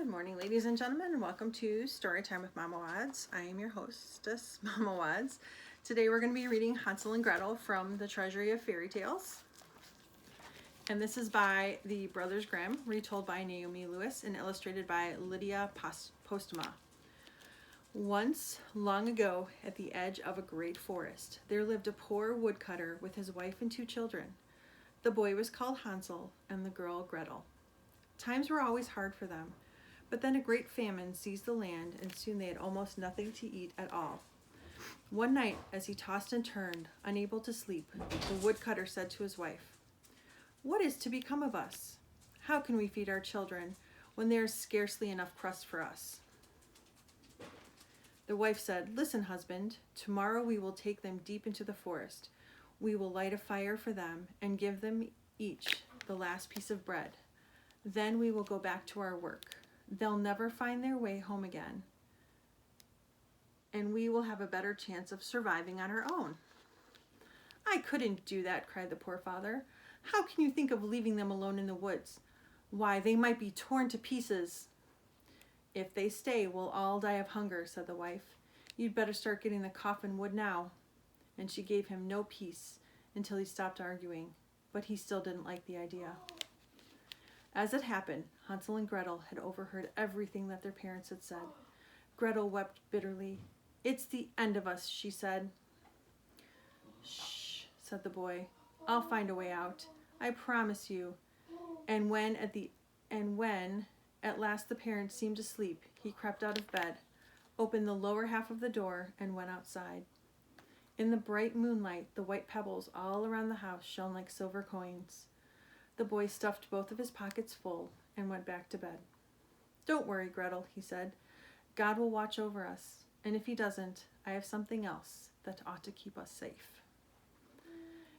Good morning, ladies and gentlemen, and welcome to Storytime with Mama Wads. I am your hostess, Mama Wads. Today we're going to be reading Hansel and Gretel from the Treasury of Fairy Tales. And this is by the Brothers Grimm, retold by Naomi Lewis, and illustrated by Lydia Postma. Once, long ago, at the edge of a great forest, there lived a poor woodcutter with his wife and 2 children. The boy was called Hansel, and the girl Gretel. Times were always hard for them. But then a great famine seized the land, and soon they had almost nothing to eat at all. One night, as he tossed and turned, unable to sleep, the woodcutter said to his wife, "What is to become of us? How can we feed our children when there is scarcely enough crust for us?" The wife said, "Listen, husband, tomorrow we will take them deep into the forest. We will light a fire for them and give them each the last piece of bread. Then we will go back to our work. They'll never find their way home again, and we will have a better chance of surviving on our own." "I couldn't do that," cried the poor father. "How can you think of leaving them alone in the woods? Why, they might be torn to pieces." "If they stay, we'll all die of hunger," said the wife. "You'd better start getting the coffin wood now." And she gave him no peace until he stopped arguing, but he still didn't like the idea. As it happened, Hansel and Gretel had overheard everything that their parents had said. Gretel wept bitterly. "It's the end of us," she said. "Shh," said the boy. "I'll find a way out. I promise you." And when at last the parents seemed to sleep, he crept out of bed, opened the lower half of the door, and went outside. In the bright moonlight, the white pebbles all around the house shone like silver coins. The boy stuffed both of his pockets full and went back to bed. "Don't worry, Gretel," he said. "God will watch over us, and if he doesn't, I have something else that ought to keep us safe."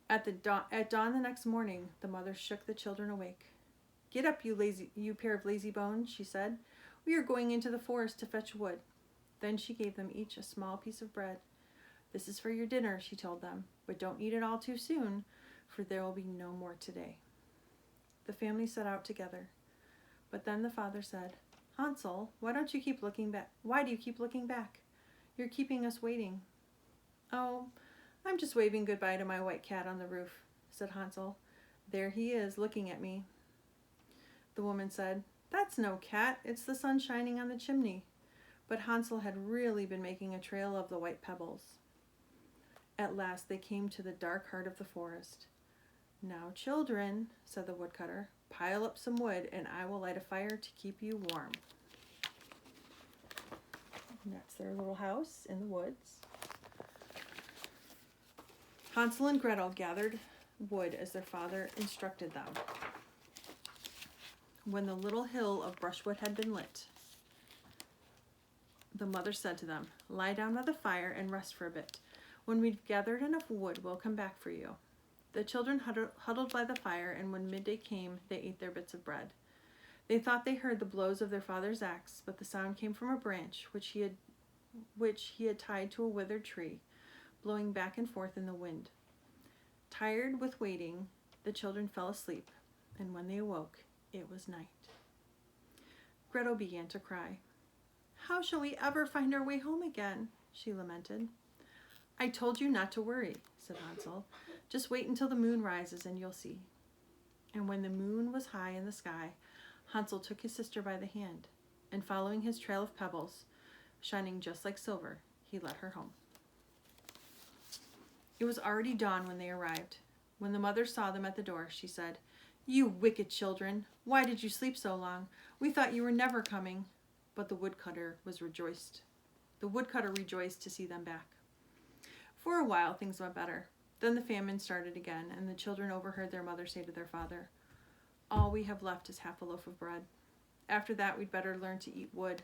At dawn the next morning, the mother shook the children awake. "Get up, you pair of lazy bones," she said. "We are going into the forest to fetch wood." Then she gave them each a small piece of bread. "This is for your dinner," she told them, "but don't eat it all too soon, for there will be no more today." The family set out together. But then the father said, "Hansel, why do you keep looking back? You're keeping us waiting." "Oh, I'm just waving goodbye to my white cat on the roof," said Hansel. "There he is, looking at me." The woman said, "That's no cat, it's the sun shining on the chimney." But Hansel had really been making a trail of the white pebbles. At last they came to the dark heart of the forest. "Now, children," said the woodcutter, "pile up some wood, and I will light a fire to keep you warm." And that's their little house in the woods. Hansel and Gretel gathered wood as their father instructed them. When the little hill of brushwood had been lit, the mother said to them, "Lie down by the fire and rest for a bit. When we've gathered enough wood, we'll come back for you." The children huddled by the fire, and when midday came, they ate their bits of bread. They thought they heard the blows of their father's axe, but the sound came from a branch which he had tied to a withered tree, blowing back and forth in the wind. Tired with waiting, the children fell asleep, and when they awoke, it was night. Gretel began to cry. "How shall we ever find our way home again?" she lamented. "I told you not to worry," said Hansel. "Just wait until the moon rises and you'll see." And when the moon was high in the sky, Hansel took his sister by the hand, and following his trail of pebbles, shining just like silver, he led her home. It was already dawn when they arrived. When the mother saw them at the door, she said, "You wicked children, why did you sleep so long? We thought you were never coming." But the woodcutter rejoiced to see them back. For a while, things went better. Then the famine started again, and the children overheard their mother say to their father, "All we have left is half a loaf of bread. After that, we'd better learn to eat wood.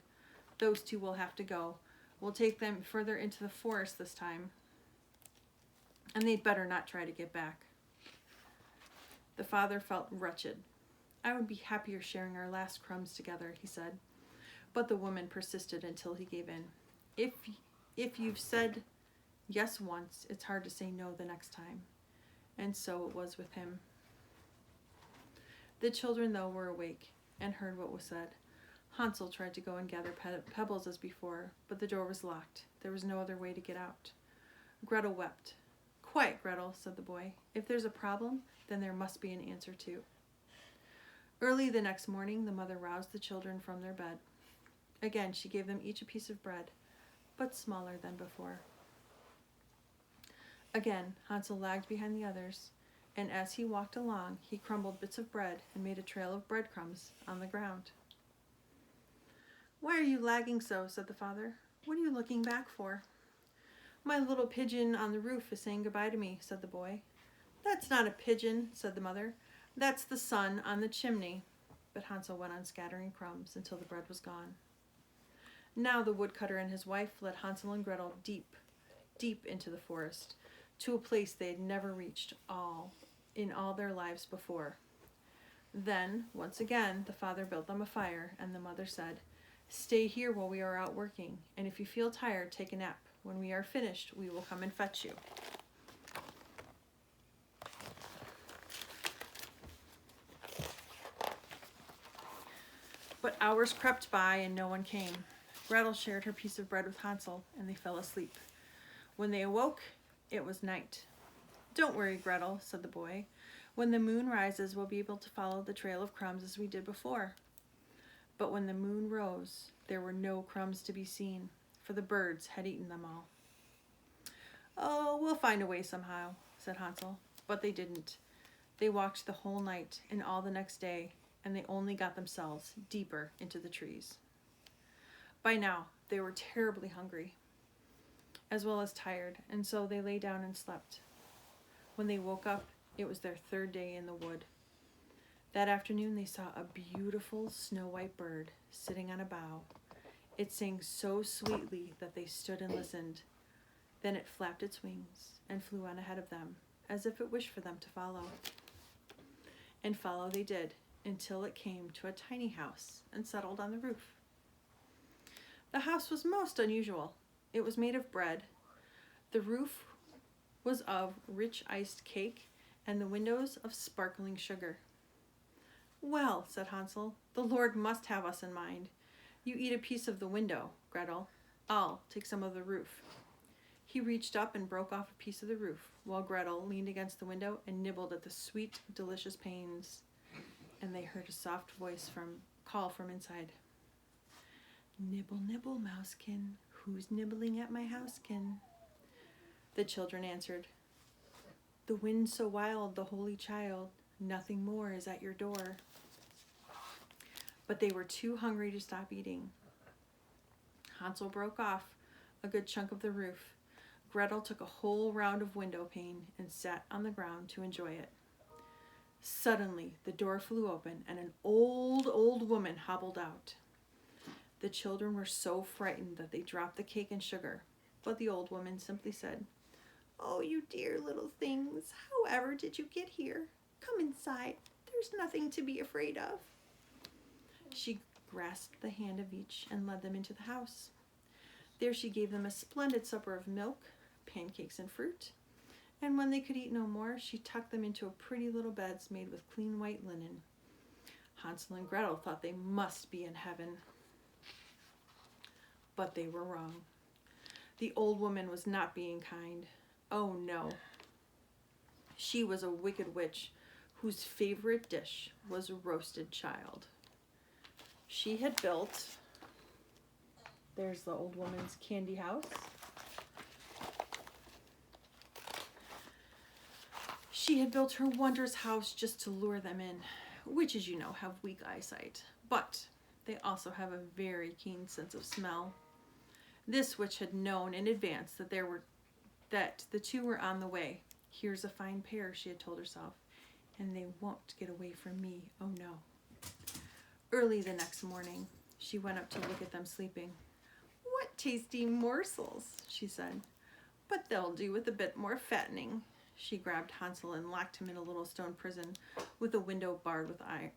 Those 2 will have to go. We'll take them further into the forest this time, and they'd better not try to get back." The father felt wretched. "I would be happier sharing our last crumbs together," he said. But the woman persisted until he gave in. If you've said yes once, it's hard to say no the next time." And so it was with him. The children, though, were awake and heard what was said. Hansel tried to go and gather pebbles as before, but the door was locked. There was no other way to get out. Gretel wept. Quiet, Gretel, said the boy. If there's a problem, then there must be an answer too. Early the next morning, the mother roused the children from their bed. Again, she gave them each a piece of bread, but smaller than before. Again, Hansel lagged behind the others, and as he walked along, he crumbled bits of bread and made a trail of breadcrumbs on the ground. Why are you lagging so? Said the father. What are you looking back for? My little pigeon on the roof is saying goodbye to me, said the boy. That's not a pigeon, said the mother. That's the sun on the chimney. But Hansel went on scattering crumbs until the bread was gone. Now the woodcutter and his wife led Hansel and Gretel deep, deep into the forest, to a place they had never reached in all their lives before. Then, once again, the father built them a fire, and the mother said, Stay here while we are out working, and if you feel tired, take a nap. When we are finished, we will come and fetch you. But hours crept by and no one came. Gretel shared her piece of bread with Hansel, and they fell asleep. When they awoke, it was night. Don't worry, Gretel, said the boy. When the moon rises, we'll be able to follow the trail of crumbs as we did before. But when the moon rose, there were no crumbs to be seen, for the birds had eaten them all. Oh, we'll find a way somehow, said Hansel. But they didn't. They walked the whole night and all the next day, and they only got themselves deeper into the trees. By now, they were terribly hungry, as well as tired, and so they lay down and slept. When they woke up, it was their third day in the wood. That afternoon, they saw a beautiful snow-white bird sitting on a bough. It sang so sweetly that they stood and listened. Then it flapped its wings and flew on ahead of them, as if it wished for them to follow. And follow they did, until it came to a tiny house and settled on the roof. The house was most unusual. It was made of bread. The roof was of rich iced cake, and the windows of sparkling sugar. Well, said Hansel, the Lord must have us in mind. You eat a piece of the window, Gretel. I'll take some of the roof. He reached up and broke off a piece of the roof, while Gretel leaned against the window and nibbled at the sweet, delicious panes. And they heard a soft voice call from inside. Nibble, nibble, mousekin, who's nibbling at my housekin? The children answered, The wind so wild, the holy child, nothing more is at your door. But they were too hungry to stop eating. Hansel broke off a good chunk of the roof. Gretel took a whole round of window pane and sat on the ground to enjoy it. Suddenly, the door flew open and an old woman hobbled out. The children were so frightened that they dropped the cake and sugar, but the old woman simply said, Oh, you dear little things, however did you get here? Come inside. There's nothing to be afraid of. She grasped the hand of each and led them into the house. There she gave them a splendid supper of milk, pancakes, and fruit. And when they could eat no more, she tucked them into pretty little beds made with clean white linen. Hansel and Gretel thought they must be in heaven. But they were wrong. The old woman was not being kind. Oh no. She was a wicked witch whose favorite dish was roasted child. She had built, there's the old woman's candy house. She had built her wondrous house just to lure them in. Witches, you know, have weak eyesight, but they also have a very keen sense of smell. This witch had known in advance that the two were on the way. Here's a fine pair, she had told herself, and they won't get away from me, oh no. Early the next morning, she went up to look at them sleeping. What tasty morsels, she said, but they'll do with a bit more fattening. She grabbed Hansel and locked him in a little stone prison with a window barred with iron.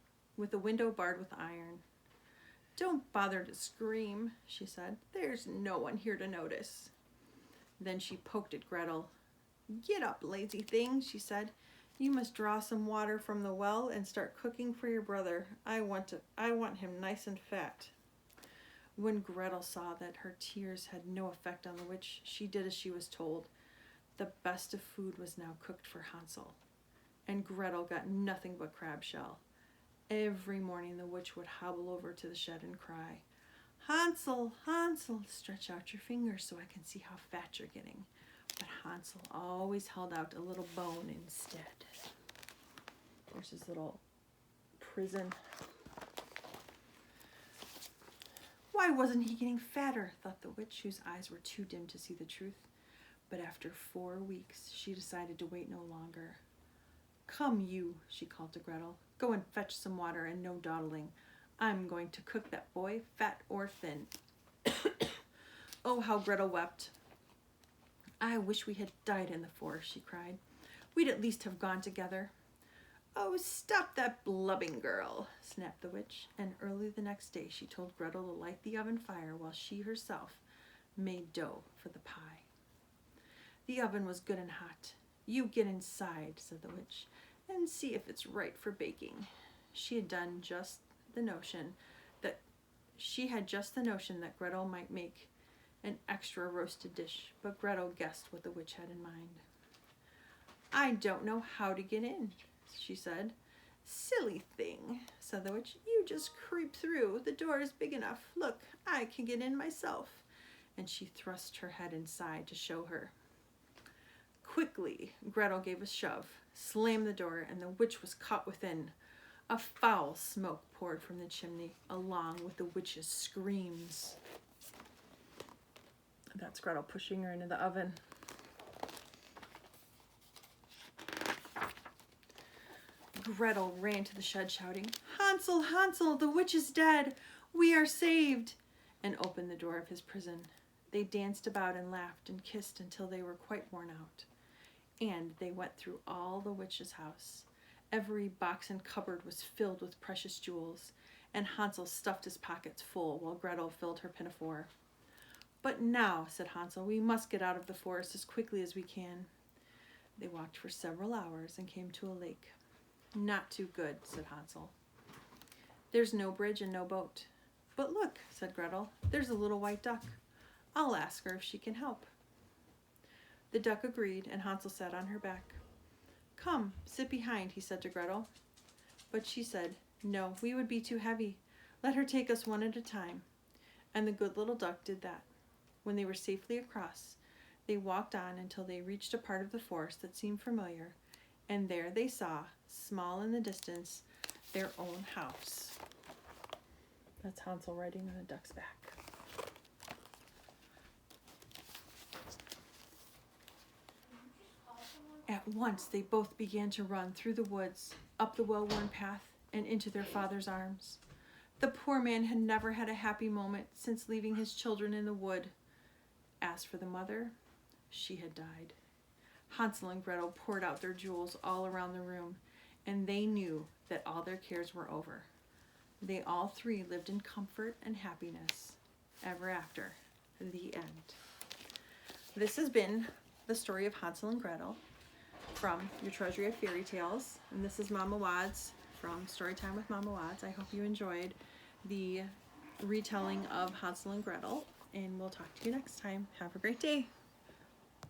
Don't bother to scream, she said. There's no one here to notice. Then she poked at Gretel. Get up, lazy thing, she said. You must draw some water from the well and start cooking for your brother. I want him nice and fat. When Gretel saw that her tears had no effect on the witch, she did as she was told. The best of food was now cooked for Hansel, and Gretel got nothing but crab shell. Every morning the witch would hobble over to the shed and cry, "Hansel, Hansel, stretch out your fingers so I can see how fat you're getting." But Hansel always held out a little bone instead. There's his little prison. Why wasn't he getting fatter, thought the witch, whose eyes were too dim to see the truth. But after 4 weeks, she decided to wait no longer. "Come you," she called to Gretel. "Go and fetch some water and no dawdling. I'm going to cook that boy, fat or thin." Oh, how Gretel wept. "I wish we had died in the forest," she cried. "We'd at least have gone together." "Oh, stop that blubbing, girl," snapped the witch, and early the next day she told Gretel to light the oven fire while she herself made dough for the pie. The oven was good and hot. "You get inside," said the witch, "and see if it's right for baking." She had just the notion that Gretel might make an extra roasted dish, but Gretel guessed what the witch had in mind. "I don't know how to get in," she said. "Silly thing," said the witch. "You just creep through. The door is big enough. Look, I can get in myself." And she thrust her head inside to show her. Quickly, Gretel gave a shove, slammed the door, and the witch was caught within. A foul smoke poured from the chimney, along with the witch's screams. That's Gretel pushing her into the oven. Gretel ran to the shed shouting, "Hansel, Hansel, the witch is dead! We are saved!" and opened the door of his prison. They danced about and laughed and kissed until they were quite worn out. And they went through all the witch's house. Every box and cupboard was filled with precious jewels, and Hansel stuffed his pockets full while Gretel filled her pinafore. "But now," said Hansel, "we must get out of the forest as quickly as we can." They walked for several hours and came to a lake. "Not too good," said Hansel. "There's no bridge and no boat." "But look," said Gretel, "there's a little white duck. I'll ask her if she can help." The duck agreed, and Hansel sat on her back. "Come, sit behind," he said to Gretel. But she said, "No, we would be too heavy. Let her take us one at a time." And the good little duck did that. When they were safely across, they walked on until they reached a part of the forest that seemed familiar, and there they saw, small in the distance, their own house. That's Hansel riding on the duck's back. At once they both began to run through the woods, up the well-worn path, and into their father's arms. The poor man had never had a happy moment since leaving his children in the wood. As for the mother, she had died. Hansel and Gretel poured out their jewels all around the room, and they knew that all their cares were over. They all three lived in comfort and happiness ever after. The end. This has been the story of Hansel and Gretel from Your Treasury of Fairy Tales, and this is Mama Wads from Storytime with Mama Wads. I hope you enjoyed the retelling of Hansel and Gretel, and we'll talk to you next time. Have a great day.